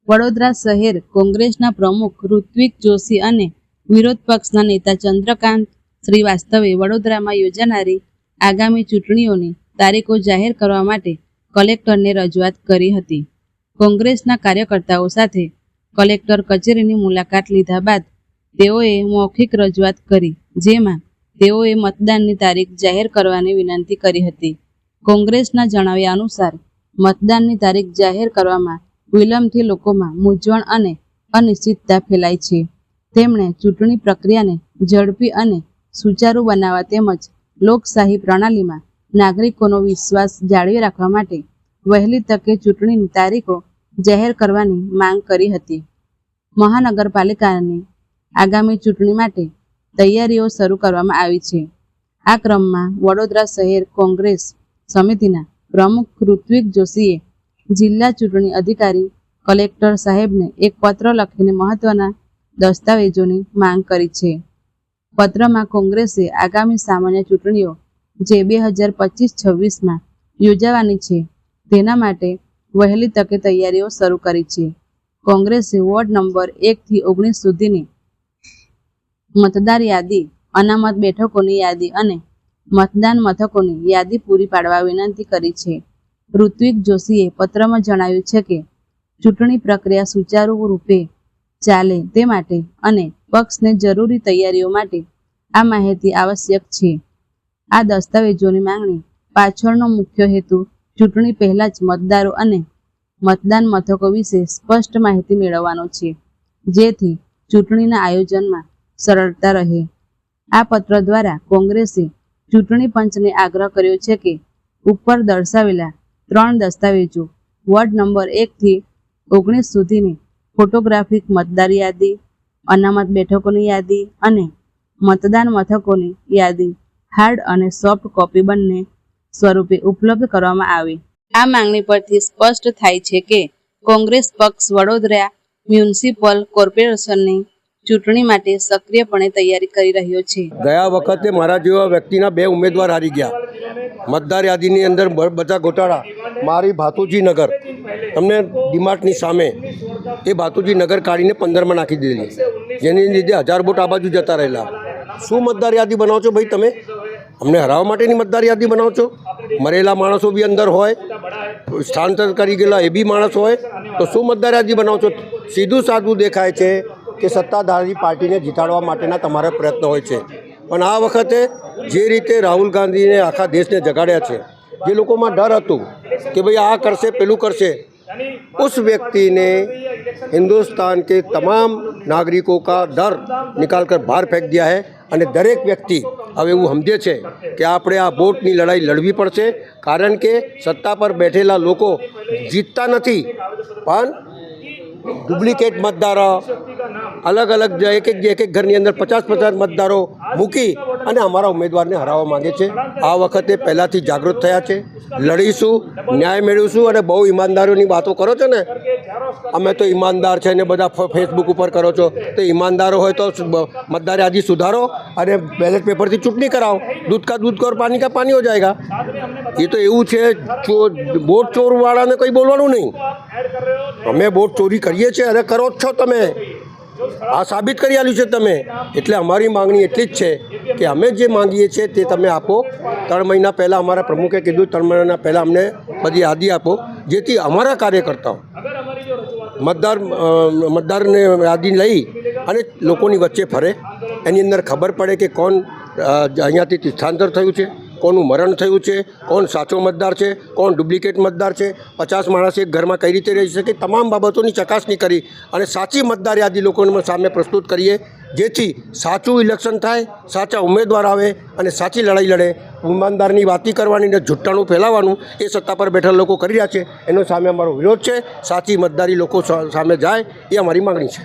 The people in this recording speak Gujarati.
વડોદરા શહેર કોંગ્રેસના પ્રમુખ ઋત્વિક જોશી અને વિરોધ પક્ષના નેતા ચંદ્રકાંત શ્રીવાસ્તવે વડોદરામાં યોજાનારી આગામી ચૂંટણીઓની તારીખો જાહેર કરવા માટે કલેક્ટરને રજૂઆત કરી હતી. કોંગ્રેસના કાર્યકર્તાઓ સાથે કલેક્ટર કચેરીની મુલાકાત લીધા બાદ તેઓએ મૌખિક રજૂઆત કરી, જેમાં તેઓએ મતદાનની તારીખ જાહેર કરવાની વિનંતી કરી હતી. કોંગ્રેસના જણાવ્યા અનુસાર મતદાનની તારીખ જાહેર કરવામાં વિલંબથી લોકોમાં મૂંઝવણ અને અનિશ્ચિતતા ફેલાય છે. તેમણે ચૂંટણી પ્રક્રિયાને ઝડપી અને સુચારુ બનાવવા તેમજ લોકશાહી પ્રણાલીમાં નાગરિકોનો વિશ્વાસ જાળવી રાખવા માટે વહેલી તકે ચૂંટણીની તારીખો જાહેર કરવાની માંગ કરી હતી. મહાનગરપાલિકાની આગામી ચૂંટણી માટે તૈયારીઓ શરૂ કરવામાં આવી છે. આ ક્રમમાં વડોદરા શહેર કોંગ્રેસ સમિતિના પ્રમુખ ઋત્વિક જોશીએ જિલ્લા ચૂંટણી અધિકારી કલેક્ટર સાહેબને એક પત્ર લખીને મહત્વના દસ્તાવેજોની માંગ કરી છે. પત્રમાં કોંગ્રેસે આગામી સામાન્ય ચૂંટણીઓ જે 2025-26માં યોજાવાની છે તેના માટે વહેલી તકે તૈયારીઓ શરૂ કરી છે. કોંગ્રેસે વોર્ડ નંબર 1 થી 19 સુધીની મતદાર યાદી, અનામત બેઠકોની યાદી અને મતદાન મથકોની યાદી પૂરી પાડવા વિનંતી કરી છે. ઋત્વિક જોશીએ પત્રમાં જણાવ્યું છે કે ચૂંટણી પ્રક્રિયા સુચારુ રૂપે ચાલે તે માટે અને પક્ષને જરૂરી તૈયારીઓ માટે આ માહિતી આવશ્યક છે. આ દસ્તાવેજોની માંગણી પાછળનો મુખ્ય હેતુ ચૂંટણી પહેલા જ મતદારો અને મતદાન મથકો વિશે સ્પષ્ટ માહિતી મેળવવાનો છે, જેથી ચૂંટણીના આયોજનમાં સરળતા રહે. આ પત્ર દ્વારા કોંગ્રેસે ચૂંટણી પંચને આગ્રહ કર્યો છે કે ઉપર દર્શાવેલા 3 દસ્તાવેજો વોર્ડ નંબર 1 થી 19 સુધીની ફોટોગ્રાફિક મતદાર યાદી, અનામત બેઠકોની યાદી અને મતદાન મથકોની યાદી હાર્ડ અને સોફ્ટ કોપી બંને સ્વરૂપે ઉપલબ્ધ કરવામાં આવે. આ માંગણી પરથી સ્પષ્ટ થાય છે કે કોંગ્રેસ પક્ષ વડોદરા મ્યુનિસિપલ કોર્પોરેશનની ચૂંટણી માટે સક્રિયપણે તૈયારી કરી રહ્યો છે. ગયા વખતે મારા જેવા વ્યક્તિના 2 ઉમેદવાર હારી ગયા. મતદાર યાદીની અંદર બધા ગોટાળા. મારી ભાતુજી નગર, તમને ડીમાર્ટની સામે, એ ભાતુજી નગર કાઢીને 15માં નાખી દીધેલી, જેની લીધે 1000 વોટ આ બાજુ જતા રહેલા. શું મતદાર યાદી બનાવો છો ભાઈ તમે? અમને હરાવવા માટેની મતદાર યાદી બનાવો છો? મરેલા માણસો બી અંદર હોય, સ્થાનાંતર કરી ગયેલા એ બી માણસ હોય, તો શું મતદાર યાદી બનાવો છો? સીધું સાદું દેખાય છે કે સત્તાધારી પાર્ટીને જીતાડવા માટેના તમારા પ્રયત્નો હોય છે. પણ આ વખતે જે રીતે રાહુલ ગાંધીને આખા દેશને જગાડ્યા છે, જે લોકોમાં ડર હતું કે ભાઈ આ કરશે પેલું કરશે, उस व्यक्ति ने हिंदुस्तान के तमाम नागरिकों का डर निकाल कर बाहर फेंक दिया है. અને દરેક વ્યક્તિ હવે એવું સમજે છે કે આપણે આ વોટની લડાઈ લડવી પડશે, કારણ કે સત્તા પર બેઠેલા લોકો જીતતા નથી, પણ ડુપ્લિકેટ મતદારો અલગ અલગ એક એક ઘરની અંદર 50-50 મતદારો મૂકી અને અમારા ઉમેદવારને હરાવવા માગે છે. આ વખતે પહેલાંથી જાગૃત થયા છે, લડીશું, ન્યાય મેળવીશું. અને બહુ ઈમાનદારીઓની વાતો કરો છો ને, અમે તો ઈમાનદાર છે ને બધા ફેસબુક ઉપર કરો છો, તો ઈમાનદારો હોય તો મતદાર યાદી સુધારો અને બેલેટ પેપરથી ચૂંટણી કરાવો. दूध का दूध का और पानी का पानी हो जाएगा. ये तो એવું છે, વોટ ચોરવાળાને કંઈ બોલવાનું નહીં. અમે વોટ ચોરી કરીએ છીએ અને કરો જ છો તમે, આ સાબિત કરી આલ્યું છે તમે. એટલે અમારી માંગણી એટલી જ છે કે અમે જે માંગીએ છીએ તે તમે આપો. 3 મહિના પહેલાં અમારા પ્રમુખે કીધું 3 મહિના પહેલાં અમને બધી યાદી આપો, જેથી અમારા કાર્યકર્તાઓ મતદારને યાદી લઈ અને લોકોની વચ્ચે ફરે, એની અંદર ખબર પડે કે કોણ અહીંયાથી સ્થળાંતર થયું છે, કોનું મરણ થયું છે, કોણ સાચો મતદાર છે, કોણ ડુપ્લિકેટ મતદાર છે, 50 માણસ એક ઘરમાં કઈ રીતે રહી શકે, તમામ બાબતોની ચકાસણી કરી અને સાચી મતદાર યાદી લોકોને સામે પ્રસ્તુત કરીએ, જેથી સાચું ઇલેક્શન થાય, સાચા ઉમેદવાર આવે અને સાચી લડાઈ લડે. ઈમાનદારની વાતી કરવાની ને જુઠ્ઠાણું ફેલાવવાનું એ સત્તા પર બેઠેલા લોકો કરી રહ્યા છે, એનો સામે અમારો વિરોધ છે. સાચી મતદારી લોકો સામે જાય એ અમારી માગણી છે.